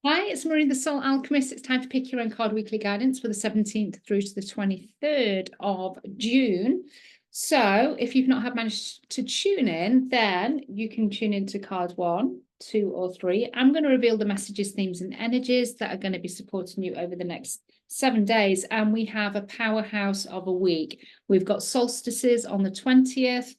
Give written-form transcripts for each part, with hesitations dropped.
Hi, it's Marina the Soul Alchemist. It's time to pick your own card weekly guidance for the 17th through to the 23rd of June. So if you've not managed to tune in, then you can tune into card 1, 2, or 3. I'm going to reveal the messages, themes, and energies that are going to be supporting you over the next 7 days. And we have a powerhouse of a week. We've got solstices on the 20th,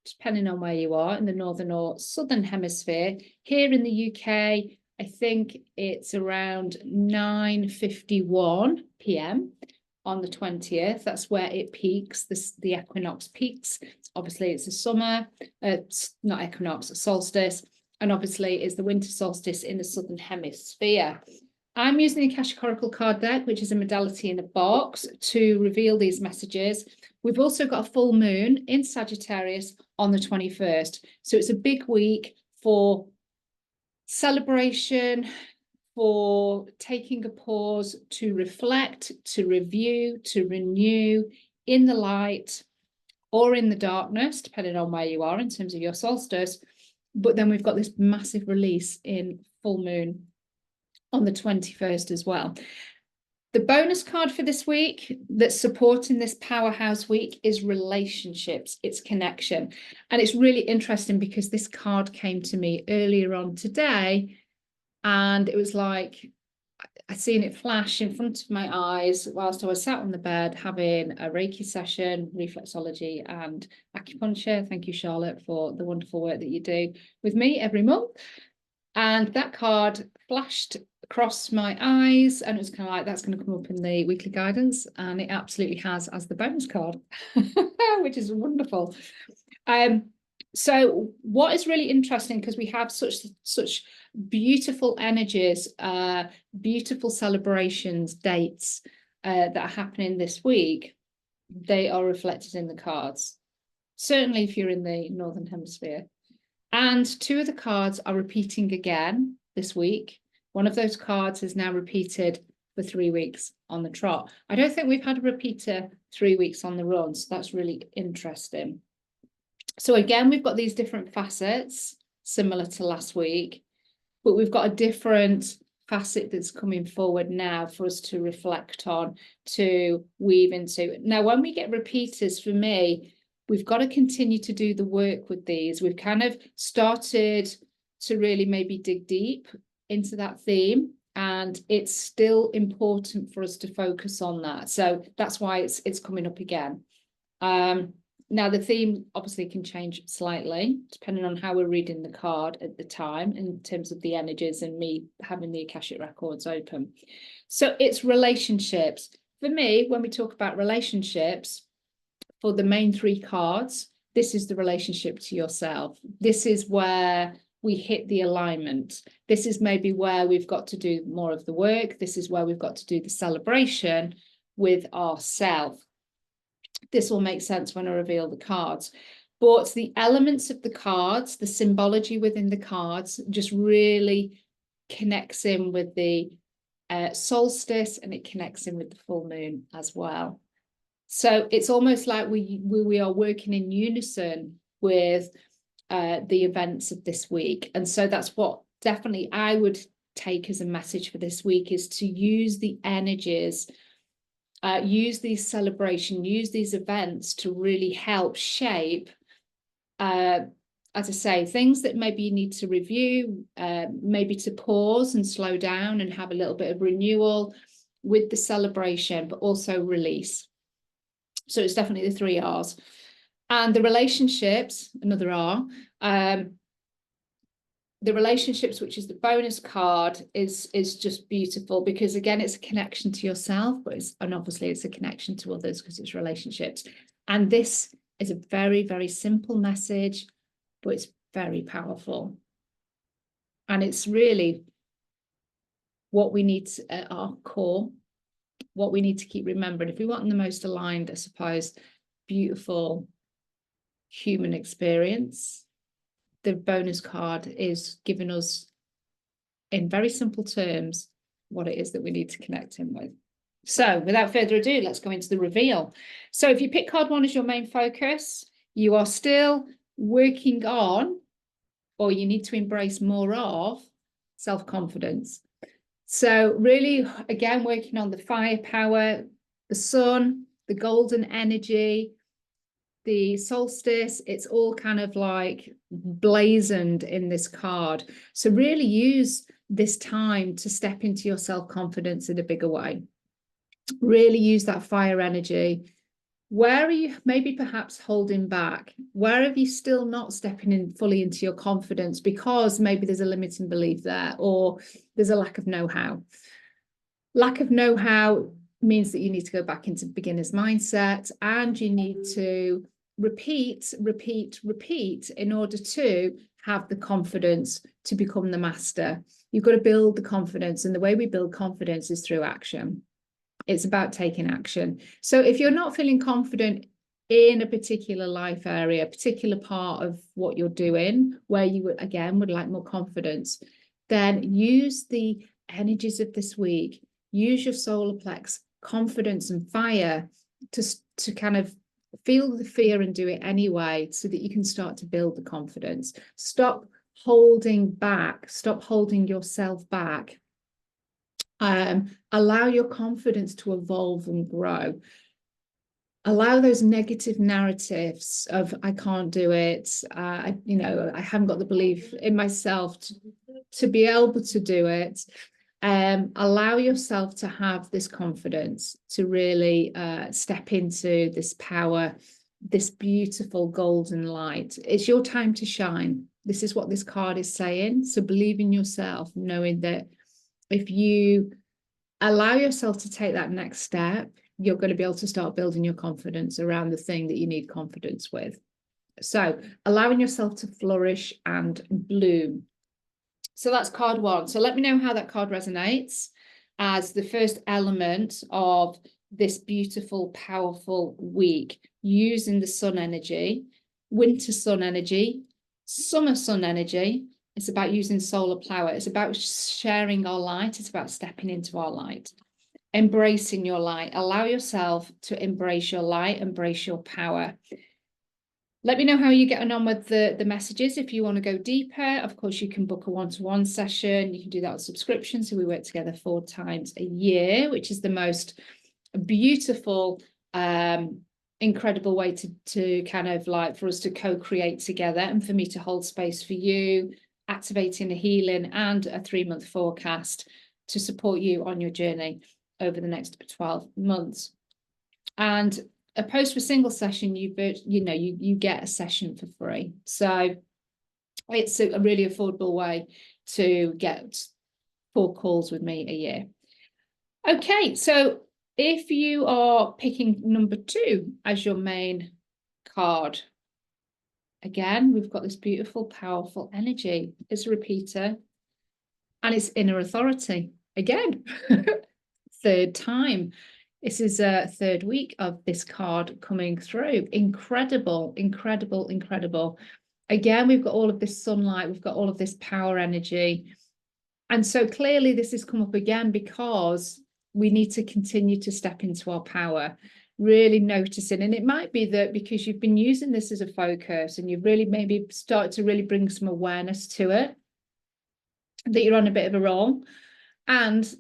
depending on where you are in the northern or southern hemisphere. Here in the UK, I think it's around 9:51 p.m. on the 20th. That's where it peaks, the equinox peaks. Obviously, it's a summer, not equinox, solstice. And obviously, it's the winter solstice in the southern hemisphere. I'm using the Akashic Oracle card deck, which is a modality in a box, to reveal these messages. We've also got a full moon in Sagittarius on the 21st. So it's a big week for celebration, for taking a pause to reflect, to review, to renew in the light or in the darkness, depending on where you are in terms of your solstice. But then we've got this massive release in full moon on the 21st as well. The bonus card for this week that's supporting this powerhouse week is relationships, it's connection. And it's really interesting because this card came to me earlier on today, and it was like I seen it flash in front of my eyes whilst I was sat on the bed having a Reiki session, reflexology and acupuncture. Thank you, Charlotte, for the wonderful work that you do with me every month. And that card flashed across my eyes, and it was kind of like, that's going to come up in the weekly guidance, and it absolutely has as the bonus card, which is wonderful. So what is really interesting, because we have such beautiful energies, beautiful celebrations, dates that are happening this week, they are reflected in the cards. Certainly if you're in the Northern Hemisphere. And 2 of the cards are repeating again this week. One of those cards is now repeated for 3 weeks on the trot. I don't think we've had a repeater 3 weeks on the run, so that's really interesting. So again, we've got these different facets, similar to last week, but we've got a different facet that's coming forward now for us to reflect on, to weave into. Now, when we get repeaters, for me, we've got to continue to do the work with these. We've kind of started to really maybe dig deep into that theme, and it's still important for us to focus on that. So that's why it's coming up again. Now, the theme obviously can change slightly depending on how we're reading the card at the time in terms of the energies and me having the Akashic Records open. So it's relationships. For me, when we talk about relationships, for the main 3 cards, this is the relationship to yourself. This is where we hit the alignment. This is maybe where we've got to do more of the work. This is where we've got to do the celebration with ourselves. This will make sense when I reveal the cards. But the elements of the cards, the symbology within the cards, just really connects in with the solstice, and it connects in with the full moon as well. So it's almost like we are working in unison with the events of this week. And so that's what definitely I would take as a message for this week, is to use the energies, use these celebrations, use these events to really help shape, as I say, things that maybe you need to review, maybe to pause and slow down and have a little bit of renewal with the celebration, but also release. So it's definitely the 3 R's. And the relationships, another R, the relationships, which is the bonus card, is just beautiful, because again, it's a connection to yourself, and obviously it's a connection to others because it's relationships. And this is a very, very simple message, but it's very powerful. And it's really what we need at our core, what we need to keep remembering. If we want the most aligned, I suppose, beautiful human experience, the bonus card is giving us, in very simple terms, what it is that we need to connect in with. So without further ado, let's go into the reveal. So if you pick card 1 as your main focus, you are still working on, or you need to embrace more of, self-confidence. So really, again, working on the firepower, the sun, the golden energy, the solstice, it's all kind of like blazoned in this card. So really use this time to step into your self-confidence in a bigger way. Really use that fire energy. Where are you maybe perhaps holding back? Where have you still not stepping in fully into your confidence because maybe there's a limiting belief there, or there's a lack of know-how? Lack of know-how means that you need to go back into beginner's mindset, and you need to repeat in order to have the confidence to become the master. You've got to build the confidence, and the way we build confidence is through action. It's about taking action. So if you're not feeling confident in a particular life area, a particular part of what you're doing, where you would, again, would like more confidence, then use the energies of this week. Use your solar plex, confidence and fire to kind of feel the fear and do it anyway, so that you can start to build the confidence. Stop holding back. Stop holding yourself back. Allow your confidence to evolve and grow. Allow those negative narratives of I can't do it, I haven't got the belief in myself to be able to do it. Allow yourself to have this confidence to really step into this power, this beautiful golden light. It's your time to shine. This is what this card is saying. So believe in yourself, knowing that if you allow yourself to take that next step, you're going to be able to start building your confidence around the thing that you need confidence with. So allowing yourself to flourish and bloom. So that's card one. So let me know how that card resonates as the first element of this beautiful, powerful week, using the sun energy, winter sun energy, summer sun energy. It's about using solar power. It's about sharing our light. It's about stepping into our light, embracing your light. Allow yourself to embrace your light, embrace your power. Let me know how you're getting on with the messages. If you want to go deeper, of course, you can book a one-to-one session. You can do that with subscription. So we work together 4 times a year, which is the most beautiful, incredible way to kind of like for us to co-create together, and for me to hold space for you, activating a healing and a 3-month forecast to support you on your journey over the next 12 months. And opposed to a single session, you get a session for free. So it's a really affordable way to get 4 calls with me a year. Okay, so if you are picking number 2 as your main card, again, we've got this beautiful, powerful energy. It's a repeater, and it's inner authority. Again, 3rd time. This is a 3rd week of this card coming through. Incredible, incredible, incredible. Again, we've got all of this sunlight. We've got all of this power energy. And so clearly this has come up again because we need to continue to step into our power, really noticing. And it might be that because you've been using this as a focus and you've really maybe started to really bring some awareness to it, that you're on a bit of a roll. And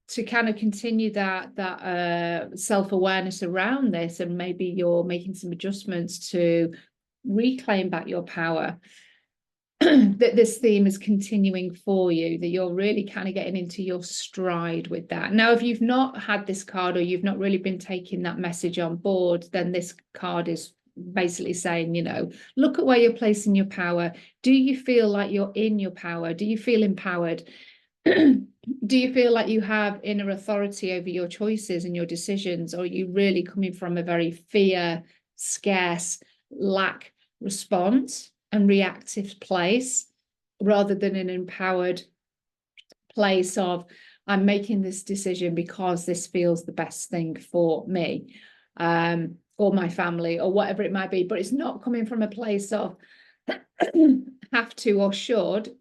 to kind of continue that self-awareness around this, and maybe you're making some adjustments to reclaim back your power, that this theme is continuing for you, that you're really kind of getting into your stride with that. Now, if you've not had this card, or you've not really been taking that message on board, then this card is basically saying, look at where you're placing your power. Do you feel like you're in your power? Do you feel empowered? Do you feel like you have inner authority over your choices and your decisions? Or are you really coming from a very fear, scarce, lack response and reactive place, rather than an empowered place of, I'm making this decision because this feels the best thing for me, or my family, or whatever it might be? But it's not coming from a place of have to or should.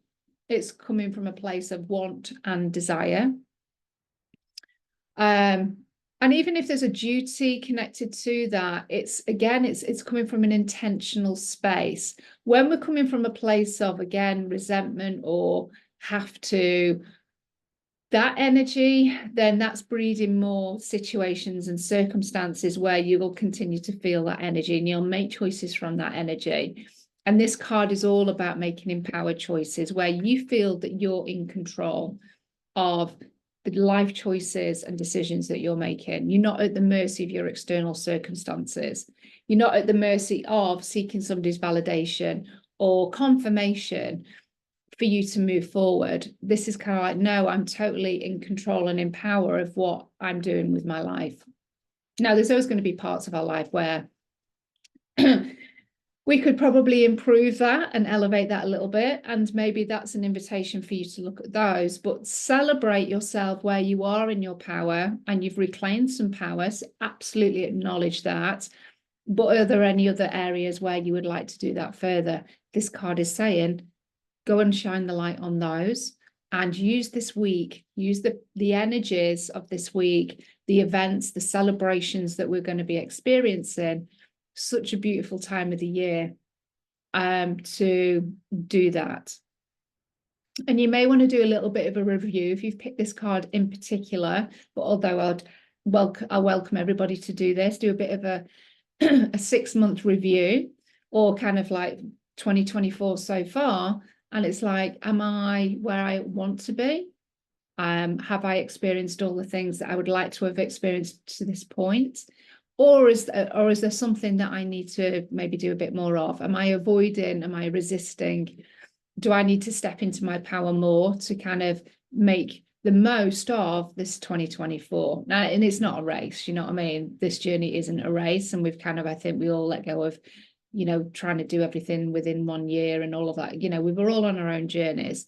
It's coming from a place of want and desire. And even if there's a duty connected to that, it's coming from an intentional space. When we're coming from a place of, again, resentment or have to, that energy, then that's breeding more situations and circumstances where you will continue to feel that energy, and you'll make choices from that energy. And this card is all about making empowered choices where you feel that you're in control of the life choices and decisions that you're making. You're not at the mercy of your external circumstances. You're not at the mercy of seeking somebody's validation or confirmation for you to move forward. This is kind of like, no, I'm totally in control and in power of what I'm doing with my life. Now, there's always going to be parts of our life where we could probably improve that and elevate that a little bit. And maybe that's an invitation for you to look at those, but celebrate yourself where you are in your power and you've reclaimed some power. So absolutely acknowledge that. But are there any other areas where you would like to do that further? This card is saying, go and shine the light on those, and use this week, use the energies of this week, the events, the celebrations that we're going to be experiencing. Such a beautiful time of the year to do that. And you may want to do a little bit of a review if you've picked this card in particular, but although I welcome everybody to do this, do a bit of a 6-month review, or kind of like 2024 so far. And it's like, am I where I want to be? Have I experienced all the things that I would like to have experienced to this point? Or is there something that I need to maybe do a bit more of? Am I avoiding? Am I resisting? Do I need to step into my power more to kind of make the most of this 2024? Now, and it's not a race, you know what I mean? This journey isn't a race. And we've kind of, I think we all let go of, you know, trying to do everything within 1 year and all of that. You know, we were all on our own journeys.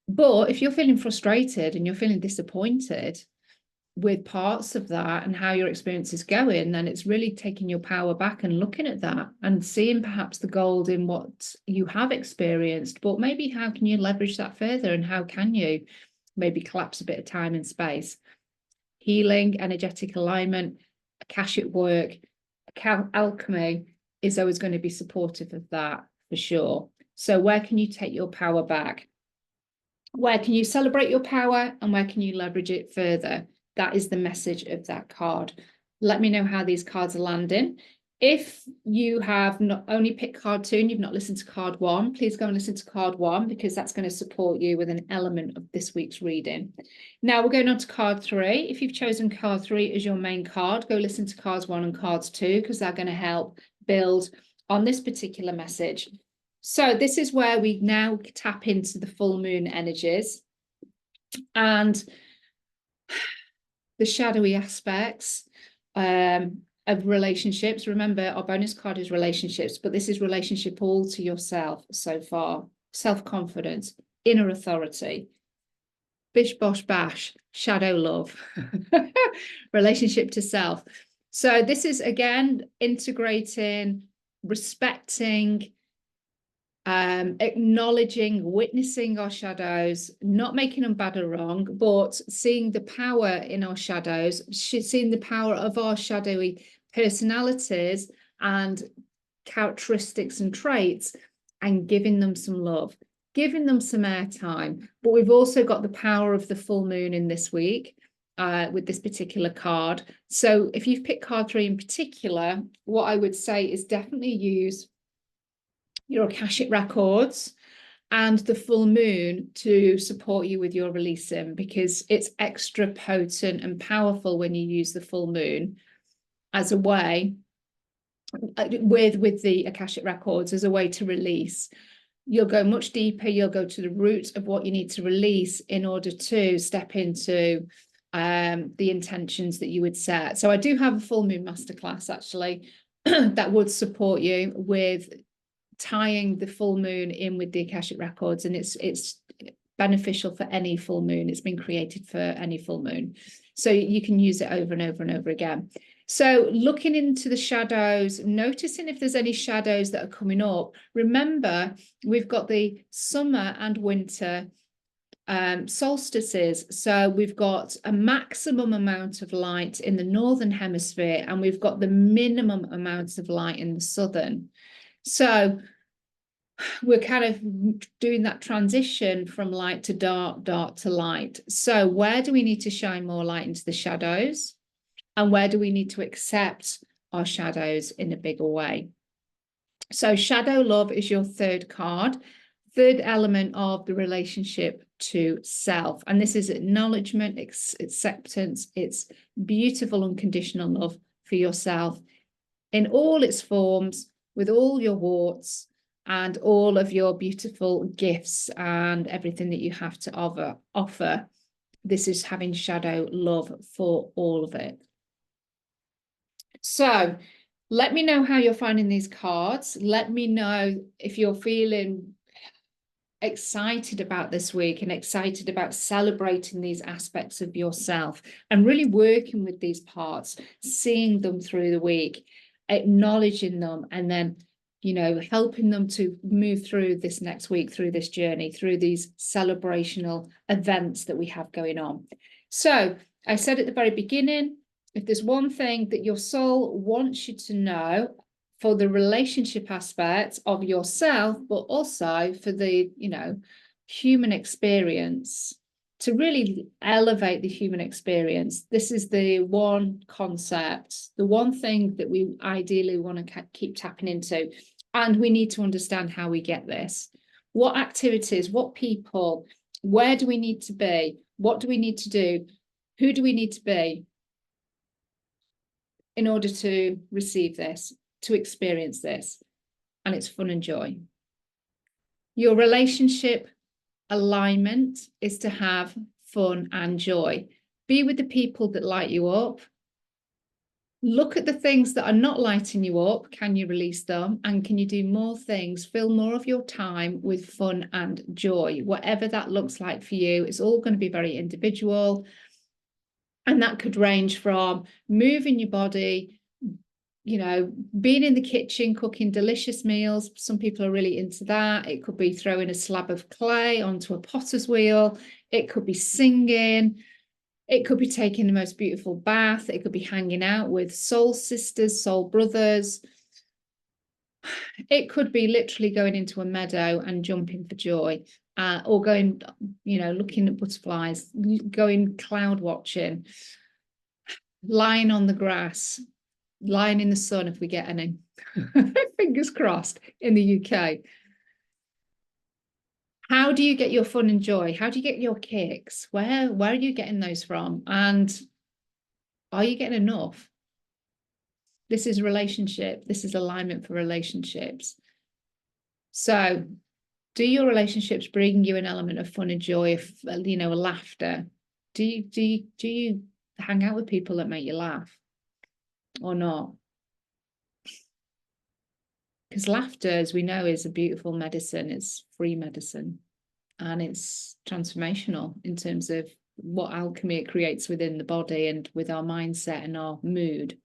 But if you're feeling frustrated and you're feeling disappointed with parts of that and how your experience is going, then it's really taking your power back and looking at that and seeing perhaps the gold in what you have experienced, but maybe how can you leverage that further, and how can you maybe collapse a bit of time and space. Healing, energetic alignment, Akashic work, alchemy is always going to be supportive of that for sure. So where can you take your power back? Where can you celebrate your power, and where can you leverage it further? That is the message of that card. Let me know how these cards are landing. If you have not only picked card 2 and you've not listened to card 1, please go and listen to card 1, because that's going to support you with an element of this week's reading. Now we're going on to card 3. If you've chosen card 3 as your main card, go listen to cards 1 and cards 2, because they're going to help build on this particular message. So this is where we now tap into the full moon energies and the shadowy aspects of relationships. Remember, our bonus card is relationships, but this is relationship all to yourself so far. Self-confidence, inner authority, bish, bosh, bash, shadow love, relationship to self. So this is, again, integrating, respecting, acknowledging, witnessing our shadows, not making them bad or wrong, but seeing the power in our shadows, seeing the power of our shadowy personalities and characteristics and traits, and giving them some love, giving them some airtime. But we've also got the power of the full moon in this week with this particular card. So if you've picked card 3 in particular, what I would say is definitely use your Akashic records and the full moon to support you with your releasing, because it's extra potent and powerful when you use the full moon as a way with the Akashic records as a way to release. You'll go much deeper, you'll go to the root of what you need to release in order to step into the intentions that you would set. So I do have a full moon masterclass actually that would support you with tying the full moon in with the Akashic records, and it's beneficial for any full moon. It's been created for any full moon, so you can use it over and over and over again. So looking into the shadows, noticing if there's any shadows that are coming up. Remember, we've got the summer and winter solstices, so we've got a maximum amount of light in the northern hemisphere, and we've got the minimum amounts of light in the southern. So we're kind of doing that transition from light to dark, dark to light. So where do we need to shine more light into the shadows? And where do we need to accept our shadows in a bigger way? So shadow love is your third card, third element of the relationship to self. And this is acknowledgement, acceptance. It's beautiful unconditional love for yourself in all its forms, with all your warts and all of your beautiful gifts and everything that you have to offer. This is having shadow love for all of it. So let me know how you're finding these cards. Let me know if you're feeling excited about this week and excited about celebrating these aspects of yourself and really working with these parts, seeing them through the week, acknowledging them, and then, you know, helping them to move through this next week, through this journey, through these celebrational events that we have going on. So I said at the very beginning, if there's one thing that your soul wants you to know for the relationship aspect of yourself, but also for the, you know, human experience, to really elevate the human experience, this is the one concept, the one thing that we ideally want to keep tapping into. And we need to understand how we get this. What activities, what people, where do we need to be? What do we need to do? Who do we need to be in order to receive this, to experience this? And it's fun and joy. Your relationship alignment is to have fun and joy. Be with the people that light you up. Look at the things that are not lighting you up. Can you release them? And can you do more things? Fill more of your time with fun and joy, whatever that looks like for you. It's all going to be very individual. And that could range from moving your body, you know, being in the kitchen, cooking delicious meals. Some people are really into that. It could be throwing a slab of clay onto a potter's wheel. It could be singing. It could be taking the most beautiful bath. It could be hanging out with soul sisters, soul brothers. It could be literally going into a meadow and jumping for joy, or going, you know, looking at butterflies, going cloud watching, lying on the grass, lying in the sun if we get any. Fingers crossed in the UK. How do you get your fun and joy? How do you get your kicks? Where are you getting those from? And are you getting enough? This is relationship. This is alignment for relationships. So do your relationships bring you an element of fun and joy, you know, laughter? Do you hang out with people that make you laugh or not? Because laughter, as we know, is a beautiful medicine. It's free medicine, and it's transformational in terms of what alchemy it creates within the body and with our mindset and our mood.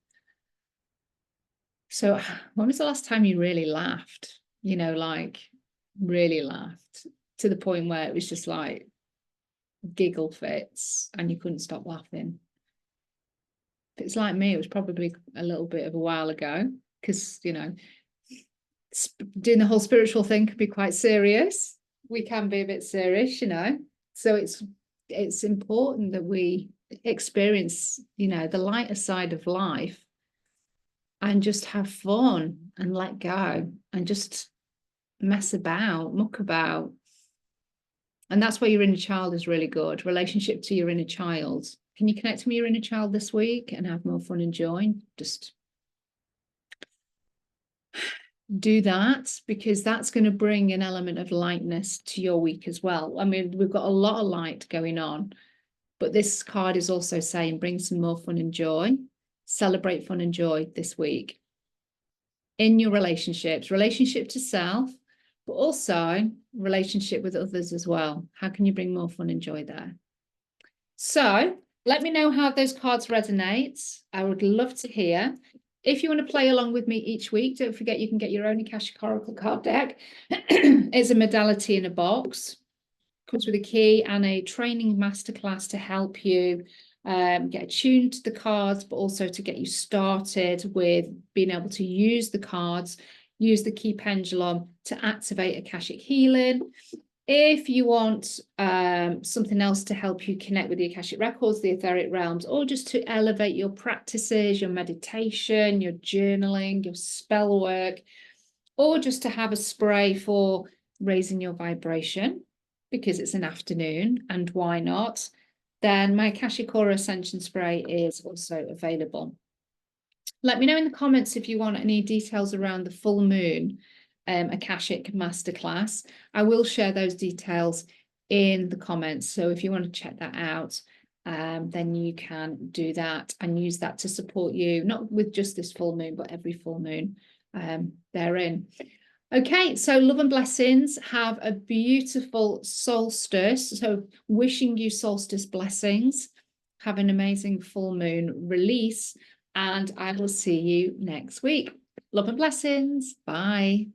So when was the last time you really laughed? You know, like really laughed to the point where it was just like giggle fits and you couldn't stop laughing? If it's like me, it was probably a little bit of a while ago, because, you know, doing the whole spiritual thing can be quite serious. We can be a bit serious, you know. So it's important that we experience, you know, the lighter side of life and just have fun and let go and just mess about, muck about. And that's where your inner child is really good. Relationship to your inner child. Can you connect with your inner child this week and have more fun and joy? Just do that, because that's going to bring an element of lightness to your week as well. I mean, we've got a lot of light going on, but this card is also saying bring some more fun and joy. Celebrate fun and joy this week in your relationships, relationship to self, but also relationship with others as well. How can you bring more fun and joy there? So let me know how those cards resonate. I would love to hear. If you want to play along with me each week, don't forget you can get your own Akashic Oracle card deck. It's a modality in a box. Comes with a key and a training masterclass to help you get attuned to the cards, but also to get you started with being able to use the cards use the key pendulum to activate Akashic healing. If you want something else to help you connect with the Akashic Records, the etheric realms, or just to elevate your practices, your meditation, your journaling, your spell work, or just to have a spray for raising your vibration, because it's an afternoon, and why not, then my Akashic Aura Ascension spray is also available. Let me know in the comments if you want any details around the full moon Akashic Masterclass. I will share those details in the comments. So if you want to check that out, then you can do that and use that to support you, not with just this full moon, but every full moon therein. Okay, so love and blessings. Have a beautiful solstice. So wishing you solstice blessings. Have an amazing full moon release, and I will see you next week. Love and blessings. Bye.